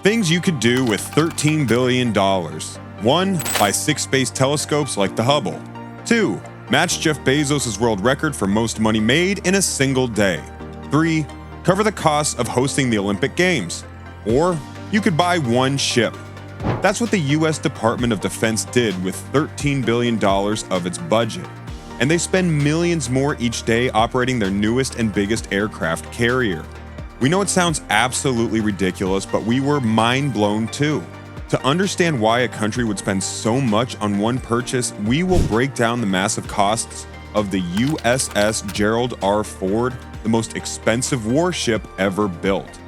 Things you could do with $13 billion. 1. Buy 6 space telescopes like the Hubble. 2. Match Jeff Bezos' world record for most money made in a single day. 3. Cover the costs of hosting the Olympic Games. Or you could buy 1 ship. That's what the US Department of Defense did with $13 billion of its budget. And they spend millions more each day operating their newest and biggest aircraft carrier. We know it sounds absolutely ridiculous, but we were mind blown too. To understand why a country would spend so much on one purchase, we will break down the massive costs of the USS Gerald Ford, the most expensive warship ever built.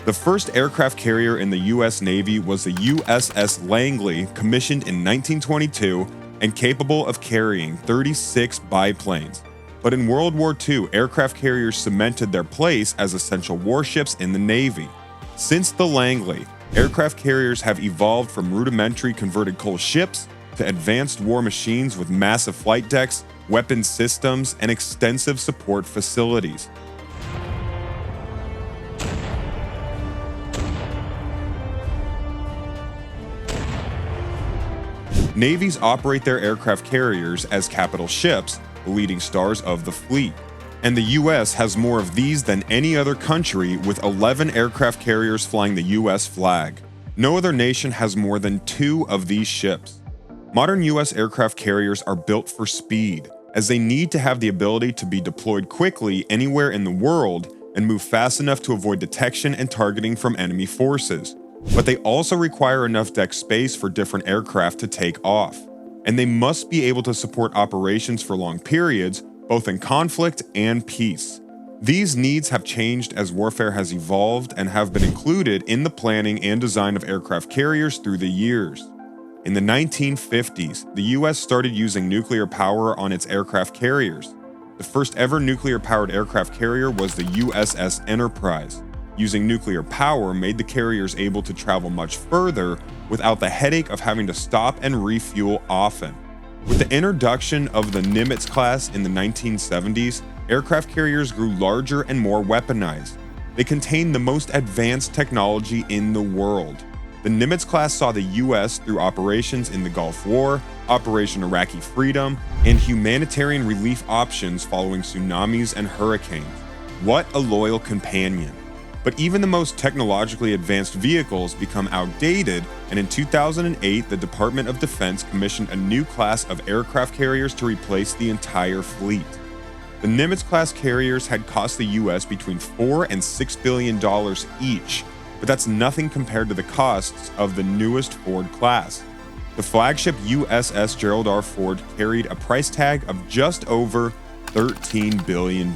The first aircraft carrier in the US Navy was the USS Langley, commissioned in 1922 and capable of carrying 36 biplanes. But in World War II, aircraft carriers cemented their place as essential warships in the Navy. Since the Langley, aircraft carriers have evolved from rudimentary converted coal ships to advanced war machines with massive flight decks, weapons systems, and extensive support facilities. Navies operate their aircraft carriers as capital ships, the leading stars of the fleet. And the US has more of these than any other country, with 11 aircraft carriers flying the US flag. No other nation has more than 2 of these ships. Modern US aircraft carriers are built for speed, as they need to have the ability to be deployed quickly anywhere in the world and move fast enough to avoid detection and targeting from enemy forces. But they also require enough deck space for different aircraft to take off. And they must be able to support operations for long periods, both in conflict and peace. These needs have changed as warfare has evolved and have been included in the planning and design of aircraft carriers through the years. In the 1950s, the US started using nuclear power on its aircraft carriers. The first ever nuclear-powered aircraft carrier was the USS Enterprise. Using nuclear power made the carriers able to travel much further without the headache of having to stop and refuel often. With the introduction of the Nimitz class in the 1970s, aircraft carriers grew larger and more weaponized. They contained the most advanced technology in the world. The Nimitz class saw the US through operations in the Gulf War, Operation Iraqi Freedom, and humanitarian relief options following tsunamis and hurricanes. What a loyal companion. But even the most technologically advanced vehicles become outdated, and in 2008, the Department of Defense commissioned a new class of aircraft carriers to replace the entire fleet. The Nimitz-class carriers had cost the US between $4 and $6 billion each, but that's nothing compared to the costs of the newest Ford class. The flagship USS Gerald Ford carried a price tag of just over $13 billion.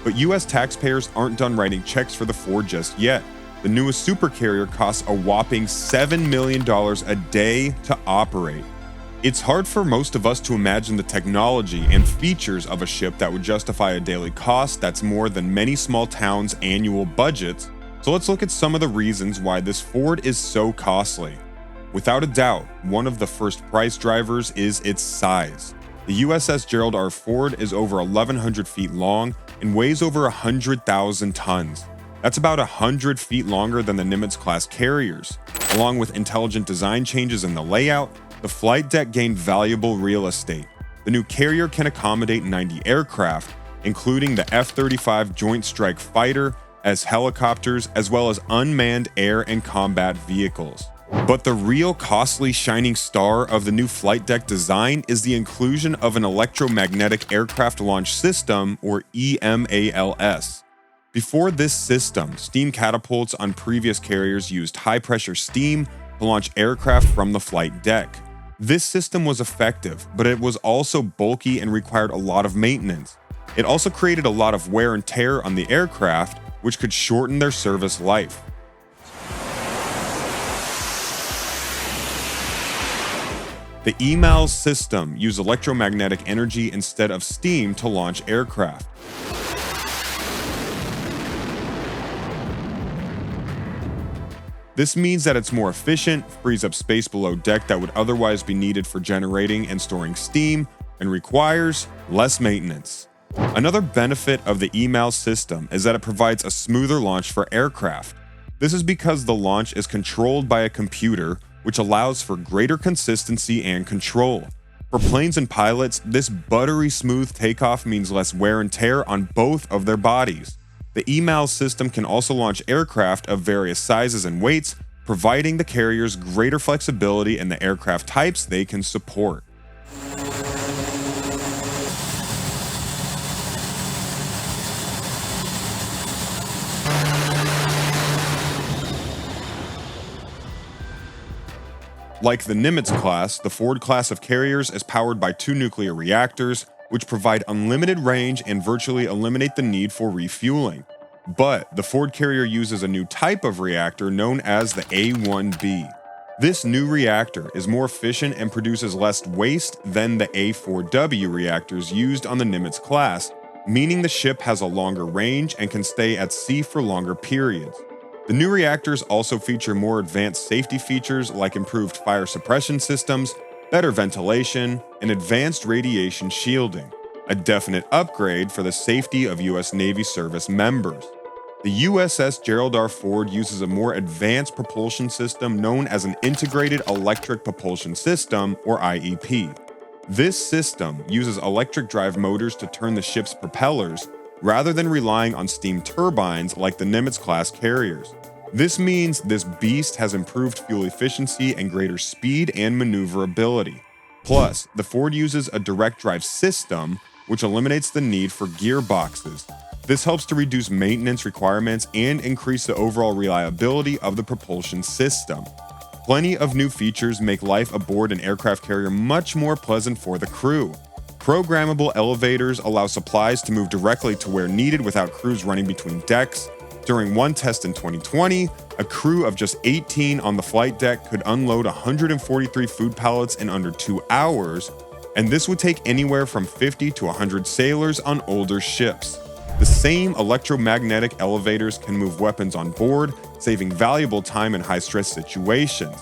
But US taxpayers aren't done writing checks for the Ford just yet. The newest supercarrier costs a whopping $7 million a day to operate. It's hard for most of us to imagine the technology and features of a ship that would justify a daily cost that's more than many small towns' annual budgets, so let's look at some of the reasons why this Ford is so costly. Without a doubt, one of the first price drivers is its size. The USS Gerald Ford is over 1,100 feet long and weighs over 100,000 tons. That's about 100 feet longer than the Nimitz-class carriers. Along with intelligent design changes in the layout, the flight deck gained valuable real estate. The new carrier can accommodate 90 aircraft, including the F-35 Joint Strike Fighter, as helicopters, as well as unmanned air and combat vehicles. But the real costly shining star of the new flight deck design is the inclusion of an electromagnetic aircraft launch system, or EMALS. Before this system, steam catapults on previous carriers used high-pressure steam to launch aircraft from the flight deck. This system was effective, but it was also bulky and required a lot of maintenance. It also created a lot of wear and tear on the aircraft, which could shorten their service life. The EMALS system used electromagnetic energy instead of steam to launch aircraft. This means that it's more efficient, frees up space below deck that would otherwise be needed for generating and storing steam, and requires less maintenance. Another benefit of the EMALS system is that it provides a smoother launch for aircraft. This is because the launch is controlled by a computer, which allows for greater consistency and control. For planes and pilots, this buttery smooth takeoff means less wear and tear on both of their bodies. The EMALS system can also launch aircraft of various sizes and weights, providing the carriers greater flexibility in the aircraft types they can support. Like the Nimitz class, the Ford class of carriers is powered by 2 nuclear reactors, which provide unlimited range and virtually eliminate the need for refueling. But the Ford carrier uses a new type of reactor known as the A1B. This new reactor is more efficient and produces less waste than the A4W reactors used on the Nimitz class, meaning the ship has a longer range and can stay at sea for longer periods. The new reactors also feature more advanced safety features like improved fire suppression systems, better ventilation, and advanced radiation shielding, a definite upgrade for the safety of U.S. Navy service members. The USS Gerald Ford uses a more advanced propulsion system known as an Integrated Electric Propulsion System, or IEP. This system uses electric drive motors to turn the ship's propellers, rather than relying on steam turbines like the Nimitz-class carriers. This means this beast has improved fuel efficiency and greater speed and maneuverability. Plus, the Ford uses a direct drive system, which eliminates the need for gearboxes. This helps to reduce maintenance requirements and increase the overall reliability of the propulsion system. Plenty of new features make life aboard an aircraft carrier much more pleasant for the crew. Programmable elevators allow supplies to move directly to where needed without crews running between decks. During one test in 2020, a crew of just 18 on the flight deck could unload 143 food pallets in under 2 hours, and this would take anywhere from 50 to 100 sailors on older ships. The same electromagnetic elevators can move weapons on board, saving valuable time in high-stress situations.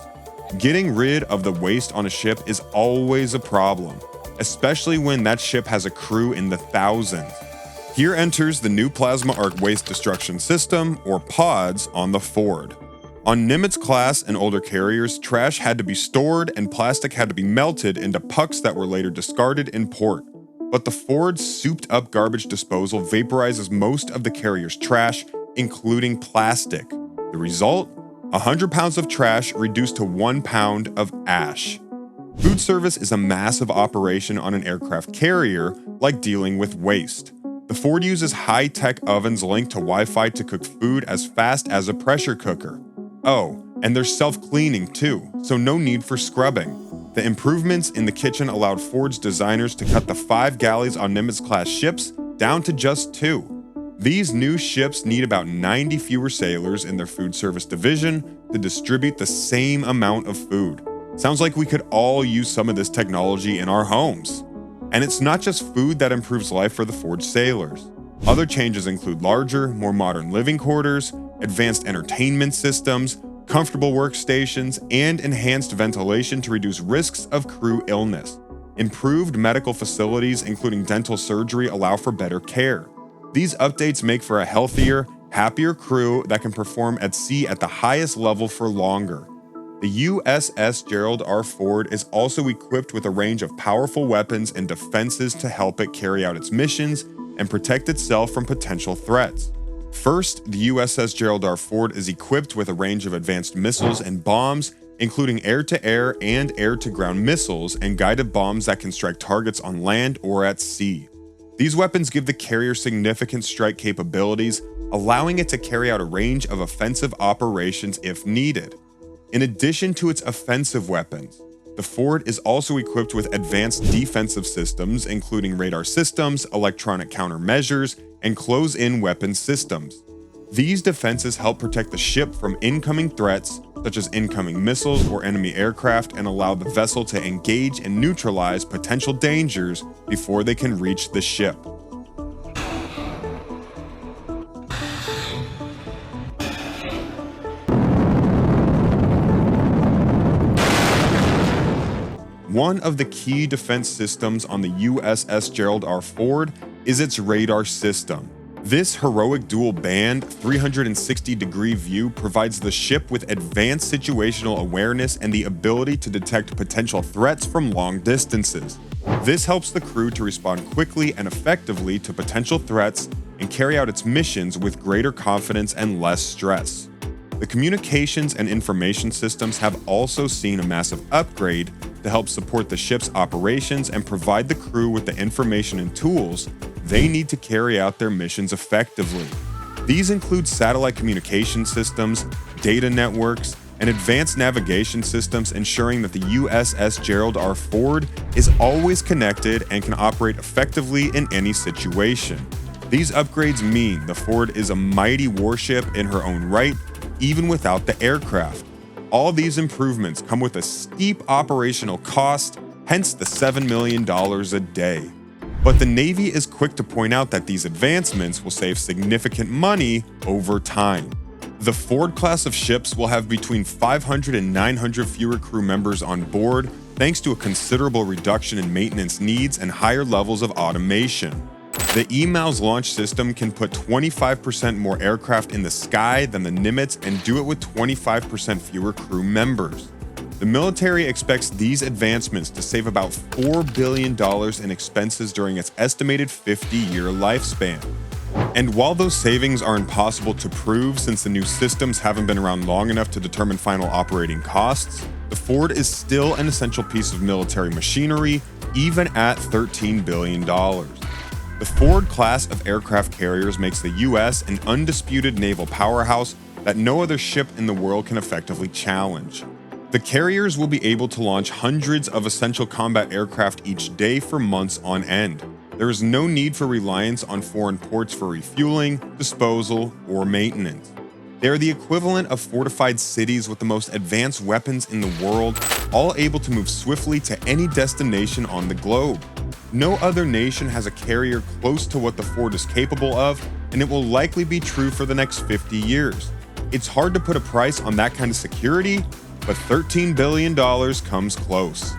Getting rid of the waste on a ship is always a problem, especially when that ship has a crew in the thousands. Here enters the new Plasma Arc Waste Destruction System, or PODS, on the Ford. On Nimitz class and older carriers, trash had to be stored and plastic had to be melted into pucks that were later discarded in port. But the Ford's souped-up garbage disposal vaporizes most of the carrier's trash, including plastic. The result? 100 pounds of trash reduced to 1 pound of ash. Food service is a massive operation on an aircraft carrier, like dealing with waste. The Ford uses high-tech ovens linked to Wi-Fi to cook food as fast as a pressure cooker. Oh, and they're self-cleaning too, so no need for scrubbing. The improvements in the kitchen allowed Ford's designers to cut the 5 galleys on Nimitz-class ships down to just 2. These new ships need about 90 fewer sailors in their food service division to distribute the same amount of food. Sounds like we could all use some of this technology in our homes. And it's not just food that improves life for the Ford sailors. Other changes include larger, more modern living quarters, advanced entertainment systems, comfortable workstations, and enhanced ventilation to reduce risks of crew illness. Improved medical facilities, including dental surgery, allow for better care. These updates make for a healthier, happier crew that can perform at sea at the highest level for longer. The USS Gerald Ford is also equipped with a range of powerful weapons and defenses to help it carry out its missions and protect itself from potential threats. First, the USS Gerald Ford is equipped with a range of advanced missiles and bombs, including air-to-air and air-to-ground missiles and guided bombs that can strike targets on land or at sea. These weapons give the carrier significant strike capabilities, allowing it to carry out a range of offensive operations if needed. In addition to its offensive weapons, the Ford is also equipped with advanced defensive systems, including radar systems, electronic countermeasures, and close-in weapon systems. These defenses help protect the ship from incoming threats, such as incoming missiles or enemy aircraft, and allow the vessel to engage and neutralize potential dangers before they can reach the ship. One of the key defense systems on the USS Gerald Ford is its radar system. This heroic dual-band, 360-degree view provides the ship with advanced situational awareness and the ability to detect potential threats from long distances. This helps the crew to respond quickly and effectively to potential threats and carry out its missions with greater confidence and less stress. The communications and information systems have also seen a massive upgrade to help support the ship's operations and provide the crew with the information and tools they need to carry out their missions effectively. These include satellite communication systems, data networks, and advanced navigation systems, ensuring that the USS Gerald Ford is always connected and can operate effectively in any situation. These upgrades mean the Ford is a mighty warship in her own right, even without the aircraft. All these improvements come with a steep operational cost, hence the $7 million a day. But the Navy is quick to point out that these advancements will save significant money over time. The Ford class of ships will have between 500 and 900 fewer crew members on board, thanks to a considerable reduction in maintenance needs and higher levels of automation. The EMALS launch system can put 25% more aircraft in the sky than the Nimitz and do it with 25% fewer crew members. The military expects these advancements to save about $4 billion in expenses during its estimated 50-year lifespan. And while those savings are impossible to prove since the new systems haven't been around long enough to determine final operating costs, the Ford is still an essential piece of military machinery, even at $13 billion. The Ford class of aircraft carriers makes the U.S. an undisputed naval powerhouse that no other ship in the world can effectively challenge. The carriers will be able to launch hundreds of essential combat aircraft each day for months on end. There is no need for reliance on foreign ports for refueling, disposal, or maintenance. They are the equivalent of fortified cities with the most advanced weapons in the world, all able to move swiftly to any destination on the globe. No other nation has a carrier close to what the Ford is capable of, and it will likely be true for the next 50 years. It's hard to put a price on that kind of security, but $13 billion comes close.